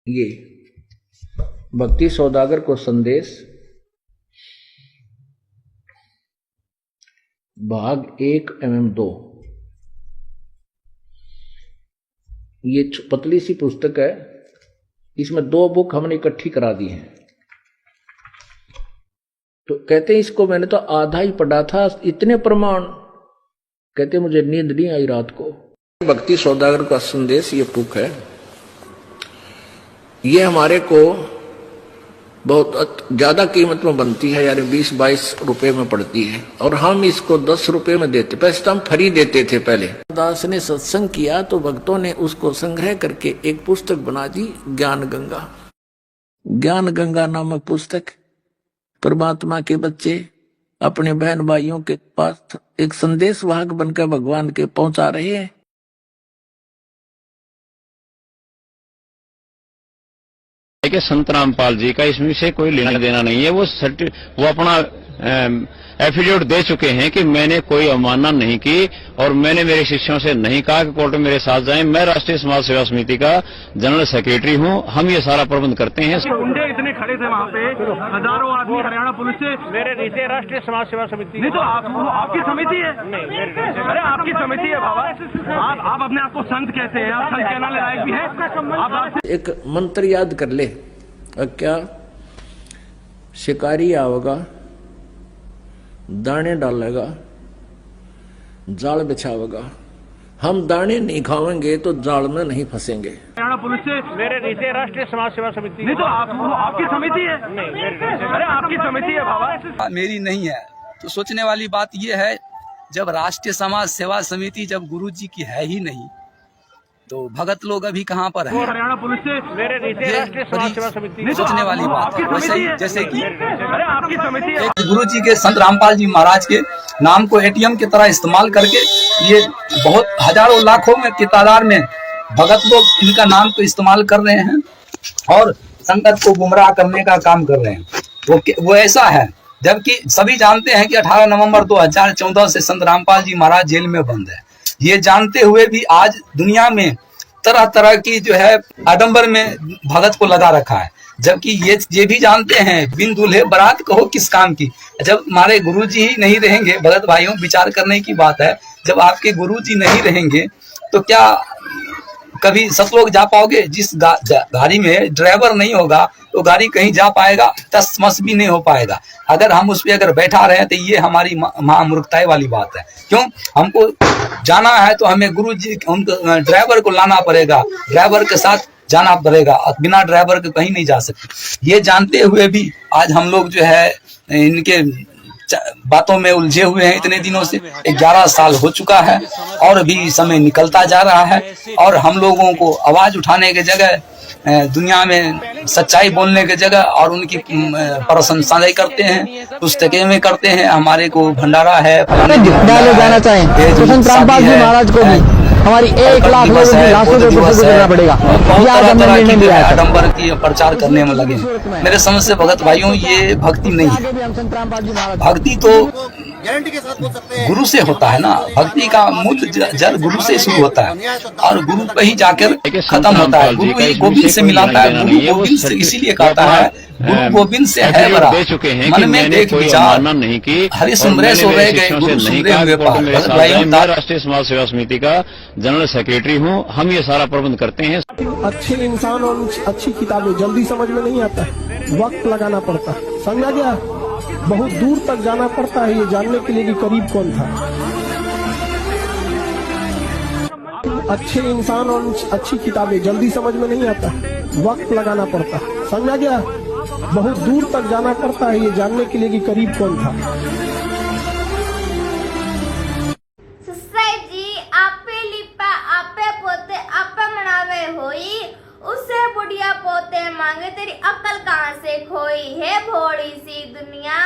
ये भक्ति सौदागर को संदेश भाग 1 एवं 2। ये पतली सी पुस्तक है, इसमें 2 बुक हमने इकट्ठी करा दी हैं। तो कहते हैं इसको मैंने तो आधा ही पढ़ा था, इतने प्रमाण। कहते मुझे नींद नहीं आई रात को। भक्ति सौदागर का संदेश ये बुक है। ये हमारे को बहुत ज्यादा कीमत में बनती है, यानी 20-22 रुपए में पड़ती है, और हम इसको 10 रुपए में देते। पैसे तो हम फ्री देते थे पहले। दास ने सत्संग किया तो भक्तों ने उसको संग्रह करके एक पुस्तक बना दी, ज्ञान गंगा। ज्ञान गंगा नामक पुस्तक परमात्मा के बच्चे अपने बहन भाइयों के पास एक संदेश वाहक बनकर भगवान के पहुंचा रहे हैं। कि संत रामपाल जी का इसमें से कोई लेना देना नहीं है। वो अपना एफिडेविट दे चुके हैं कि मैंने कोई अवमानना नहीं की और मैंने मेरे शिष्यों से नहीं कहा कि कोर्ट में मेरे साथ जाएं। मैं राष्ट्रीय समाज सेवा समिति का जनरल सेक्रेटरी हूं। हम ये सारा प्रबंध करते हैं। गुंडे इतने खड़े थे वहाँ पे, हजारों आदमी हरियाणा पुलिस से। मेरे नीचे राष्ट्रीय समाज सेवा समिति नहीं तो आपकी समिति है। नहीं, अरे आपकी समिति है बाबा। आप अपने आप को संत कहते हैं, आप संत कहना लायक भी है। एक मंत्र याद कर ले। क्या शिकारी आवेगा, दाने डालेगा, जाल बिछावेगा। हम दाने नहीं खाएंगे तो जाल में नहीं फंसेंगे। हरियाणा पुलिस से। मेरे नीचे राष्ट्रीय समाज सेवा समिति नहीं तो आपकी समिति है। नहीं, अरे आपकी समिति है बाबा। मेरी नहीं है। तो सोचने वाली बात यह है, जब राष्ट्रीय समाज सेवा समिति जब गुरु जी की है ही नहीं, तो भगत लोग अभी कहाँ पर है? हरियाणा पुलिस से। मेरे नीचे राष्ट्रीय समाज सेवा समिति सोचने वाली बात है। वैसे ही जैसे कि अरे आपकी समिति है। गुरु जी के संत रामपाल जी महाराज के नाम को एटीएम की तरह इस्तेमाल करके ये बहुत हजारों लाखों में की तादाद में भगत लोग इनका नाम को इस्तेमाल कर रहे हैं और संगत को गुमराह करने का काम कर रहे हैं। वो ऐसा है, जबकि सभी जानते हैं कि 18 नवंबर 2014 से संत रामपाल जी महाराज जेल में बंद है। ये जानते हुए भी आज दुनिया में तरह तरह की जो है आडंबर में भगत को लगा रखा है, जबकि ये भी जानते हैं बिन दूल्हे बारात कहो किस काम की। जब हमारे गुरुजी ही नहीं रहेंगे, भगत भाइयों विचार करने की बात है, जब आपके गुरुजी नहीं रहेंगे तो क्या कभी सतलोक जा पाओगे? जिस गाड़ी में ड्राइवर नहीं होगा तो गाड़ी कहीं जा पाएगा? 10 मस भी नहीं हो पाएगा। अगर हम उस पर अगर बैठा रहे तो ये हमारी महामूर्खता वाली बात है। क्यों? हमको जाना है तो हमें गुरु जी ड्राइवर को लाना पड़ेगा, ड्राइवर के साथ जाना पड़ेगा, बिना ड्राइवर के कहीं नहीं जा सकते। ये जानते हुए भी आज हम लोग जो है इनके बातों में उलझे हुए हैं। इतने दिनों से 11 साल हो चुका है और भी समय निकलता जा रहा है, और हम लोगों को आवाज उठाने की जगह, दुनिया में सच्चाई बोलने की जगह और उनकी प्रशंसा करते हैं, पुस्तकें में करते हैं। हमारे को भंडारा है, डाले जाना चाहें तो संत रामपाल जी महाराज को भी हमारी 1 लाख लोगों की लाशों को करना पड़ेगा। आडंबर की प्रचार करने में लगे। मेरे समझ से भगत भाइयों, ये भक्ति नहीं है। भक्ति तो गुरु से होता है ना। भक्ति का मूल जड़ गुरु से शुरू होता है और गुरु पे ही जाकर खत्म होता है। गुरु ही गोविंद से मिलाता है। गुरु गोविंद से इसीलिए कहता है, गुरु गोविंद से है बड़ा मन में देख विचार नहीं की। हरि सुमरे सो रह गए, गुरु सुमरे हुए पार। मैं राष्ट्रीय समाज सेवा समिति का जनरल सेक्रेटरी हूँ। हम ये सारा प्रबंध करते हैं। अच्छे इंसान और अच्छी किताबें जल्दी समझ में नहीं आता, वक्त लगाना पड़ता है। समझा गया? बहुत दूर तक जाना पड़ता है ये जानने के लिए कि करीब कौन था। अच्छे इंसान और अच्छी किताबें जल्दी समझ में नहीं आता, वक्त लगाना पड़ता है। समझा गया? बहुत दूर तक जाना पड़ता है ये जानने के लिए कि करीब कौन था। उससे बुढ़िया पोते मांगे, तेरी अकल कहाँ से खोई है भोड़ी सी दुनिया।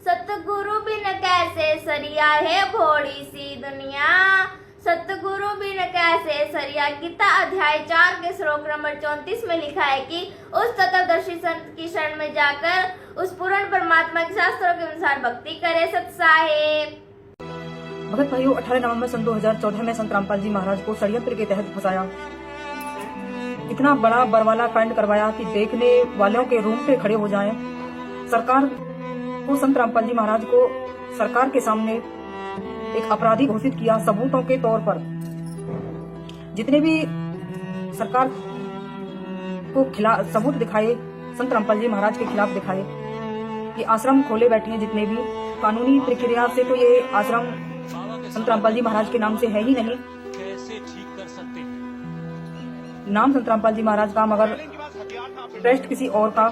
सतगुरु बिन कैसे सरिया है भोड़ी सी दुनिया। सतगुरु बिन कैसे सरिया। गीता अध्याय 4 के श्लोक नंबर 34 में लिखा है कि उस तत्वदर्शी संत की शरण में जाकर उस पूर्ण परमात्मा के शास्त्रों के अनुसार भक्ति करे। सत साहेब। भगत भाइयों, 18 नवंबर सन 2014 में संत रामपाल जी महाराज को षड्यंत्र के तहत फंसाया इतना बड़ा बरवाला कांड करवाया कि देखने वालों के रोंगटे खड़े हो जाएं। सरकार को, संत रामपाल जी महाराज को सरकार के सामने एक अपराधी घोषित किया सबूतों के तौर पर। जितने भी सरकार को खिलाफ सबूत दिखाए, संत रामपाल जी महाराज के खिलाफ दिखाए, ये आश्रम खोले बैठे हैं जितने भी, कानूनी प्रक्रिया से तो ये आश्रम संत रामपाल जी महाराज के नाम से है ही नहीं। नाम संत रामपाल जी महाराज का, मगर ट्रस्ट किसी और का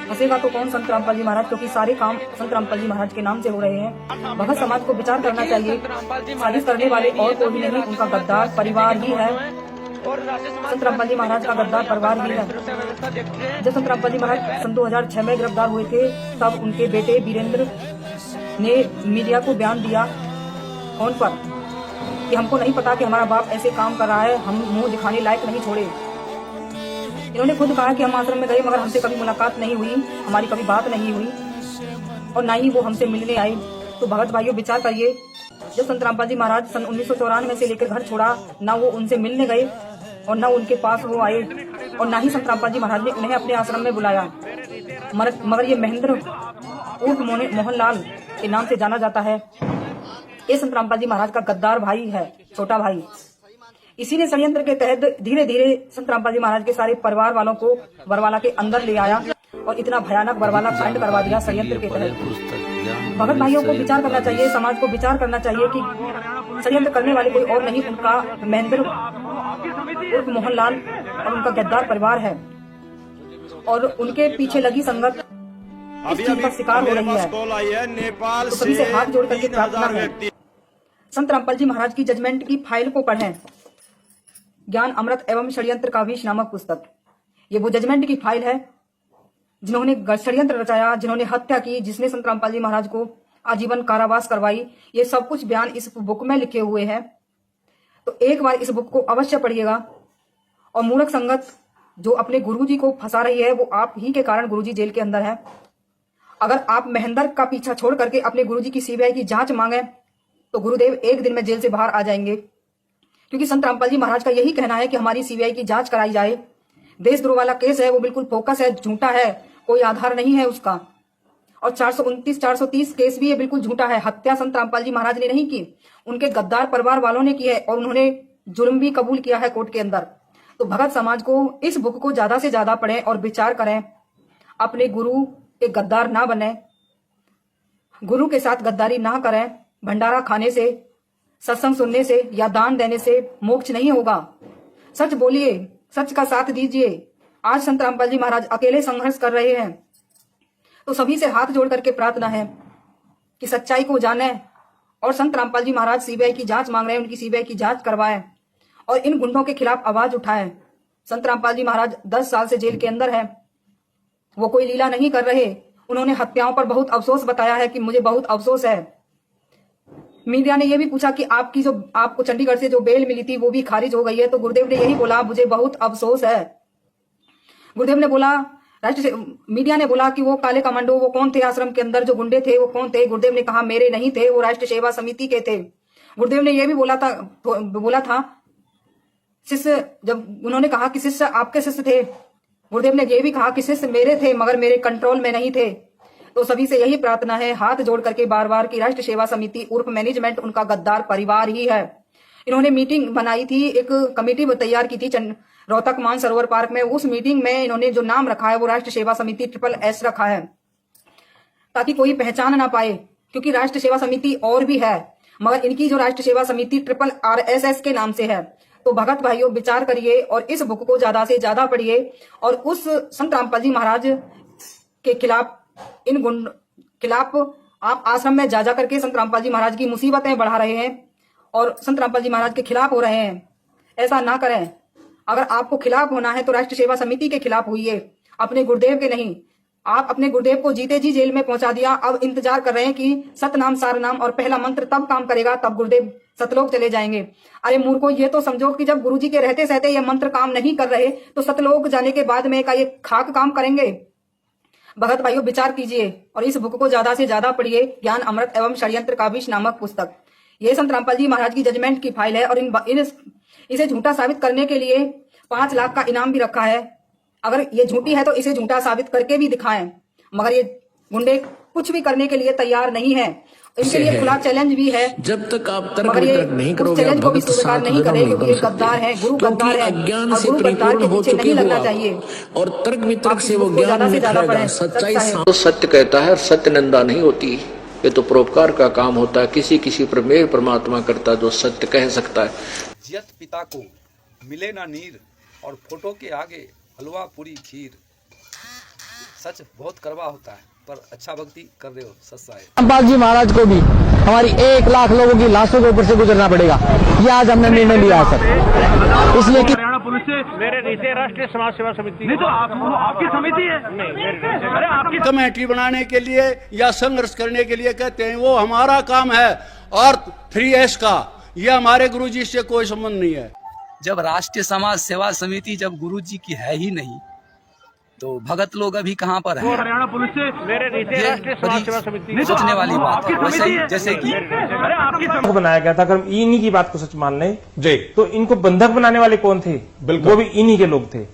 हंसेगा तो कौन संत रामपाल जी महाराज, क्योंकि सारे काम संत रामपाल जी महाराज के नाम से हो रहे हैं। भगत समाज को विचार करना चाहिए, साजिश करने वाले और कोई नहीं, उनका गद्दार परिवार ही है। संत रामपाल जी महाराज का गद्दार परिवार ही है। जब संत रामपाल जी महाराज सन 2006 में गिरफ्तार हुए थे, तब उनके बेटे वीरेंद्र ने मीडिया को बयान दिया फोन पर कि हमको नहीं पता कि हमारा बाप ऐसे काम कर रहा है, हम मुंह दिखाने लायक नहीं छोड़े। इन्होंने खुद कहा कि हम आश्रम में गए मगर हमसे कभी मुलाकात नहीं हुई, हमारी कभी बात नहीं हुई और ना ही वो हमसे मिलने आए। तो भगत भाइयों विचार करिए, जब संत रामपाल जी महाराज सन 1994 से लेकर घर छोड़ा, ना वो उनसे मिलने गए और ना उनके पास वो आए और ना ही संत रामपाल जी महाराज ने उन्हें अपने आश्रम में बुलाया। मगर ये महेंद्र उर्फ मोहनलाल के नाम से जाना जाता है, ये संत रामपाल जी महाराज का गद्दार भाई है, छोटा भाई। इसी ने षड्यंत्र के तहत धीरे धीरे संत रामपाल जी महाराज के सारे परिवार वालों को बरवाला के अंदर ले आया और इतना भयानक बरवाला कांड करवा दिया षड्यंत्र के तहत। भगत भाइयों को विचार करना चाहिए, समाज को विचार करना चाहिए कि षड्यंत्र करने वाले कोई और नहीं, उनका महेंद्र उर्फ मोहनलाल और उनका गद्दार परिवार है और उनके पीछे लगी संगत इस चीज का शिकार हो रही है। तो सभी से हाथ जोड़ करके प्रार्थना है, संत रामपाल जी महाराज की जजमेंट की फाइल को पढ़ें, ज्ञान अमृत एवं षड्यंत्र का विष नामक पुस्तक। ये वो जजमेंट की फाइल है जिन्होंने षड्यंत्र रचाया, जिन्होंने हत्या की, जिसने संत रामपाल जी महाराज को आजीवन कारावास करवाई, ये सब कुछ बयान इस बुक में लिखे हुए हैं। तो एक बार इस बुक को अवश्य पढ़िएगा। और मूर्ख संगत जो अपने गुरुजी को फंसा रही है, वो आप ही के कारण गुरुजी जेल के अंदर है। अगर आप महेंद्र का पीछा छोड़ करके अपने गुरुजी की सीबीआई की जांच मांगे तो गुरुदेव एक दिन में जेल से बाहर आ जाएंगे, क्योंकि संत रामपाल जी महाराज का यही कहना है कि हमारी सीबीआई की जांच कराई जाए। देशद्रोह वाला केस है, वो बिल्कुल फोकस है, झूठा है, कोई आधार नहीं है उसका। और 429, 430 केस भी ये बिल्कुल झूठा है। हत्या संत रामपाल जी महाराज ने नहीं की, उनके गद्दार परिवार वालों ने की है और उन्होंने जुर्म भी कबूल किया है कोर्ट के अंदर। तो भगत समाज को इस बुक को ज्यादा से ज्यादा पढ़ें और विचार करें, अपने गुरु के गद्दार ना बने, गुरु के साथ गद्दारी ना करें। भंडारा खाने से, सत्संग सुनने से या दान देने से मोक्ष नहीं होगा। सच बोलिए, सच का साथ दीजिए। आज संत रामपाल जी महाराज अकेले संघर्ष कर रहे हैं, तो सभी से हाथ जोड़ करके प्रार्थना है कि सच्चाई को जाने और संत रामपाल जी महाराज सीबीआई की जांच मांग रहे हैं, उनकी सीबीआई की जांच करवाएं और इन गुंडों के खिलाफ आवाज उठाएं। संत रामपाल जी महाराज 10 साल से जेल के अंदर है, वो कोई लीला नहीं कर रहे। उन्होंने हत्याओं पर बहुत अफसोस बताया है कि मुझे बहुत अफसोस है। मीडिया ने यह भी पूछा कि आपको चंडीगढ़ से जो बेल मिली थी वो भी खारिज हो गई है, तो गुरुदेव ने यही बोला, मुझे बहुत अफसोस है। गुरुदेव ने बोला, मीडिया ने बोला कि वो काले कमांडो वो कौन थे, आश्रम के अंदर जो गुंडे थे वो कौन थे। गुरुदेव ने कहा मेरे नहीं थे, वो राष्ट्रीय सेवा समिति के थे। गुरुदेव ने यह भी बोला था शिष्य, जब उन्होंने कहा कि शिष्य आपके शिष्य थे, गुरुदेव ने यह भी कहा कि शिष्य मेरे थे मगर मेरे कंट्रोल में नहीं थे। तो सभी से यही प्रार्थना है, हाथ जोड़ करके बार बार की राष्ट्रीय सेवा समिति उर्फ मैनेजमेंट उनका गद्दार परिवार ही है। इन्होंने मीटिंग बनाई थी, एक कमेटी तैयार की थी रोहतक मानसरोवर पार्क में। उस मीटिंग में इन्होंने जो नाम रखा है वो राष्ट्रीय सेवा समिति SSS रखा है, ताकि कोई पहचान ना पाए, क्योंकि राष्ट्रीय सेवा समिति और भी है मगर इनकी जो राष्ट्रीय सेवा समिति RSS के नाम से है। तो भगत भाइयों विचार करिए और इस बुक को ज्यादा से ज्यादा पढ़िए और उस संत रामपाल जी महाराज के खिलाफ, इन खिलाफ आप आश्रम में जा करके संत रामपाल जी महाराज की मुसीबतें बढ़ा रहे हैं और संत रामपाल जी महाराज के खिलाफ हो रहे हैं। ऐसा ना करें। अगर आपको खिलाफ होना है तो राष्ट्रीय सेवा समिति के खिलाफ होइए, अपने गुरुदेव के नहीं। आप अपने गुरुदेव को जीते जी जेल में पहुंचा दिया, अब इंतजार कर रहे हैं कि सतनाम सारनाम और पहला मंत्र तब काम करेगा, तब गुरुदेव सतलोक चले जाएंगे। अरे मूर्खों, ये तो समझो कि जब गुरुजी के रहते सहते ये मंत्र काम नहीं कर रहे तो सतलोक जाने के बाद में का ये खाक काम करेंगे। भगत भाइयों विचार कीजिए और इस बुक को ज्यादा से ज्यादा पढ़िए, ज्ञान अमृत एवं षड्यंत्र का विष नामक पुस्तक। ये संत रामपाल जी महाराज की जजमेंट की फाइल है और इसे झूठा साबित करने के लिए 5 लाख का इनाम भी रखा है। अगर ये झूठी है तो इसे झूठा साबित करके भी दिखाएं। मगर ये गुंडे कुछ भी करने के लिए तैयार नहीं है। इनके लिए खुला चैलेंज भी है। जब तक आप तर्क मगर ये वितर्क नहीं करोगे, चैलेंज को भी भगत स्वीकार साथ नहीं गदर करें नहीं क्योंकि बन ये गद्दार है, गुरु सकते, गद्दार क्योंकि है अज्ञान और से गुरु गद्दार परिपूर्ण के हो पीछे चुके नहीं हो लगना आप। चाहिए। और तर्क वितर्क आप से वो इसको ज्ञान ज्यादा से ज्यादा निखरेगा। पढ़ें। सच्चाई सच्चा है। तो सत्य कहता है और सत्य निंदा नहीं होती। ये तो परोपकार का काम होता है। किसी किसी पर मेघ परमात्मा करता जो सत्य कह सकता है। जियत पिता को मिले ना नीर और फोटो के आगे हलवा पूरी खीर। सच बहुत कड़वा होता है पर अच्छा भक्ति कर रहे हो, सच्चा है। रामपाल जी महाराज को भी हमारी 1 लाख लोगों की लाशों के ऊपर से गुजरना पड़ेगा। ये आज हमने निर्णय लिया है सर, इसलिए कि हरियाणा पुलिस से मेरे नीचे राष्ट्रीय समाज सेवा समिति नहीं तो आपकी समिति है। नहीं, अरे आपकी कमेटी बनाने के लिए या संघर्ष करने के लिए कहते हैं, वो हमारा काम है। और 3S का ये हमारे गुरुजी से कोई संबंध नहीं है। जब राष्ट्रीय समाज सेवा समिति जब गुरुजी की है ही नहीं तो भगत लोग अभी कहाँ पर हैं? हरियाणा पुलिस से मेरे नीचे राष्ट्रीय समाज सेवा समिति बड़ी सोचने वाली बात है। वैसे ही जैसे कि अरे आपकी बनाया गया था। अगर हम इन्हीं की बात को सच मान लें जी, तो इनको बंधक बनाने वाले कौन थे? वो भी इन्हीं के लोग थे,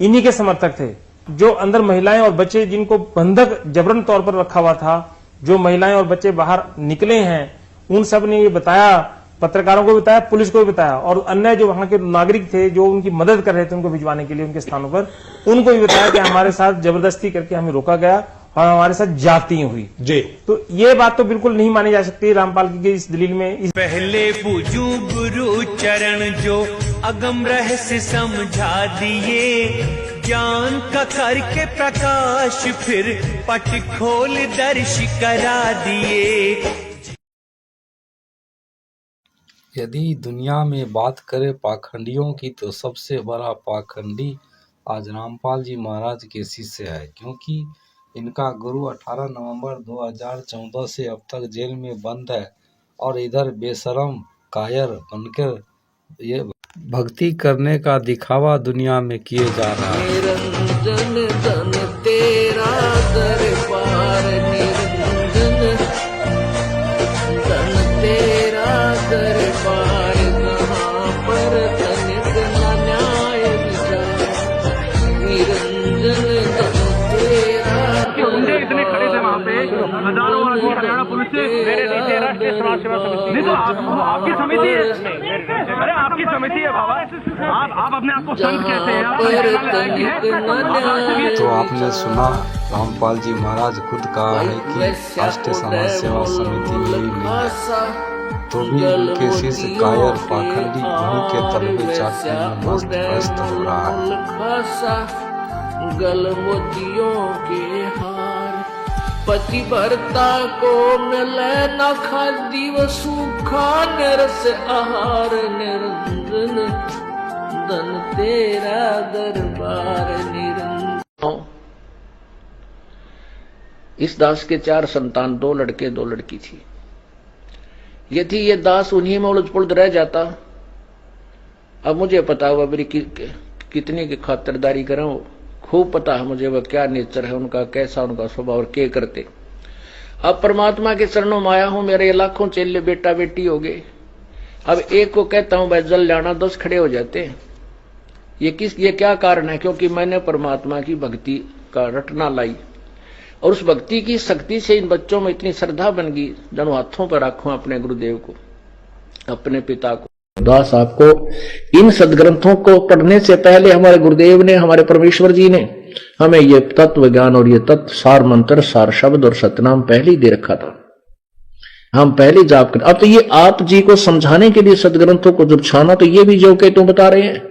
इन्हीं के समर्थक थे। जो अंदर महिलाएं और बच्चे जिनको बंधक जबरन तौर पर रखा हुआ था, जो महिलाएं और बच्चे बाहर निकले हैं, उन सब ने ये बताया, पत्रकारों को बताया, पुलिस को भी बताया, और अन्य जो वहां के नागरिक थे जो उनकी मदद कर रहे थे उनको भिजवाने के लिए उनके स्थानों पर, उनको भी बताया कि हमारे साथ जबरदस्ती करके हमें रोका गया और हमारे साथ जाती हुई जी। तो ये बात तो बिल्कुल नहीं मानी जा सकती रामपाल की इस दलील में। पहले पूजू गुरु चरण जो अगम रहस्य समझा दिए, ज्ञान का करके प्रकाश फिर पट खोल दर्श करा दिए। यदि दुनिया में बात करें पाखंडियों की तो सबसे बड़ा पाखंडी आज रामपाल जी महाराज के शिष्य है, क्योंकि इनका गुरु 18 नवंबर 2014 से अब तक जेल में बंद है और इधर बेशरम कायर बनकर ये भक्ति करने का दिखावा दुनिया में किए जा रहा है। निरंजन धन तेरा दरबार, निरंजन धन तेरा दरबार, कहाँ पर तनिक न न्याय विचार, निरंजन धन तेरा गुंडे इतने खड़े थे वहाँ पे, हजारों आदमी हरियाणा पुलिस से मेरे नीचे राष्ट्रीय समाज सेवा समिति नहीं तो आपकी समिति है। अरे आपकी समिति है बाबा। आप अपने आप को संत कहते हैं। तो आपने सुना रामपाल जी महाराज खुद कहा है कि राष्ट्रीय समाज सेवा समिति में भी नहीं, तो भी उनके शिष्य कायर पाखंडी उन्हीं के तलबे चाटने में मस्त व्यस्त हो रहा है। गलमोतियों के हार, पतिव्रता को मिले न खादी व सूखा निरस आहार, निरंजन धन तेरा दरबार, निरंजन। इस दास के 4 संतान, 2 लड़के 2 लड़की थी। यदि ये दास उन्हीं में उलझ पुलझ रह जाता, अब मुझे पता हुआ मेरी कितनी की खातिरदारी करूं, खूब पता है मुझे वह क्या नेचर है उनका, कैसा उनका स्वभाव और क्या करते। अब परमात्मा के चरणों में आया हूं, मेरे लाखों चेले बेटा बेटी हो गए। अब एक को कहता हूं भाई जल जाना, 10 खड़े हो जाते हैं। ये क्या कारण है? क्योंकि मैंने परमात्मा की भक्ति का रटना लाई और उस भक्ति की शक्ति से इन बच्चों में इतनी श्रद्धा बन गई, जनो हाथों पर रखूं अपने गुरुदेव को, अपने पिता को। दास आपको इन सदग्रंथों को पढ़ने से पहले हमारे गुरुदेव ने, हमारे परमेश्वर जी ने हमें ये तत्व ज्ञान और ये तत्व सार मंत्र, सार शब्द और सतनाम पहले ही दे रखा था। हम पहले जाप कर, अब तो ये आप जी को समझाने के लिए सदग्रंथों को जब छाना, तो ये भी जो के तुम बता रहे हैं,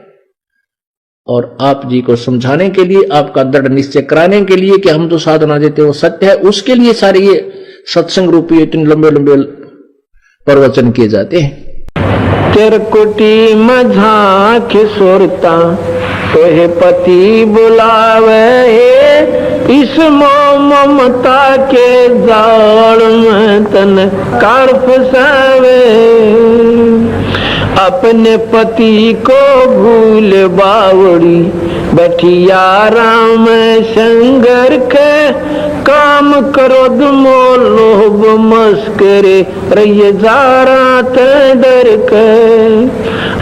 और आप जी को समझाने के लिए, आपका दृढ़ निश्चय कराने के लिए कि हम जो साधना देते वो सत्य है, उसके लिए सारे ये सत्संग रूपी इतने लंबे लंबे प्रवचन किए जाते हैं। तिरकुटी मझाख सुरता तोहे पति बुलावे, इस ममता के जाल में तन कार फसावे। अपने पति को भूल बावड़ी बैठिया राम संगर के, काम क्रोध मोह लोभ मस्करे रही जारा ते डर के।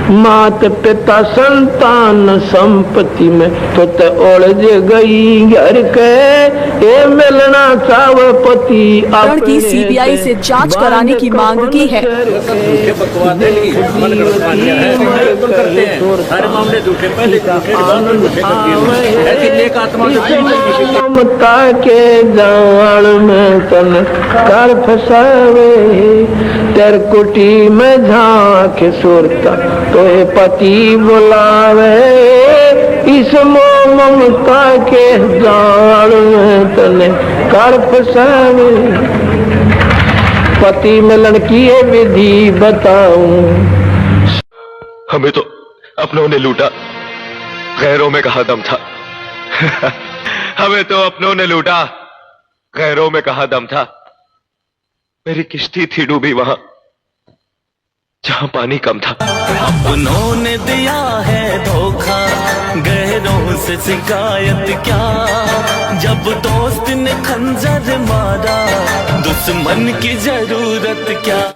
मात पिता संतान संपत्ति में तो ते उलझ गई घर के, ये मिलना चावे पति की सीबीआई से जांच कराने की मांग की है। ममता के जाल में तन कर फसावे, तेर कुटी में झांक सुरता तो ये पति बुलावे, इस ममता के जाल में तने कर फसावे, पति मिलन की ये विधि बताऊं। हमें तो अपनों ने लूटा, गैरों में कहा दम था। हमें तो अपनों ने लूटा, गैरों में कहा दम था। मेरी किश्ती थी डूबी वहां जहां पानी कम था। अपनों ने दिया है धोखा, गैरों से शिकायत क्या, जब दोस्त ने खंजर मारा दुश्मन की जरूरत क्या।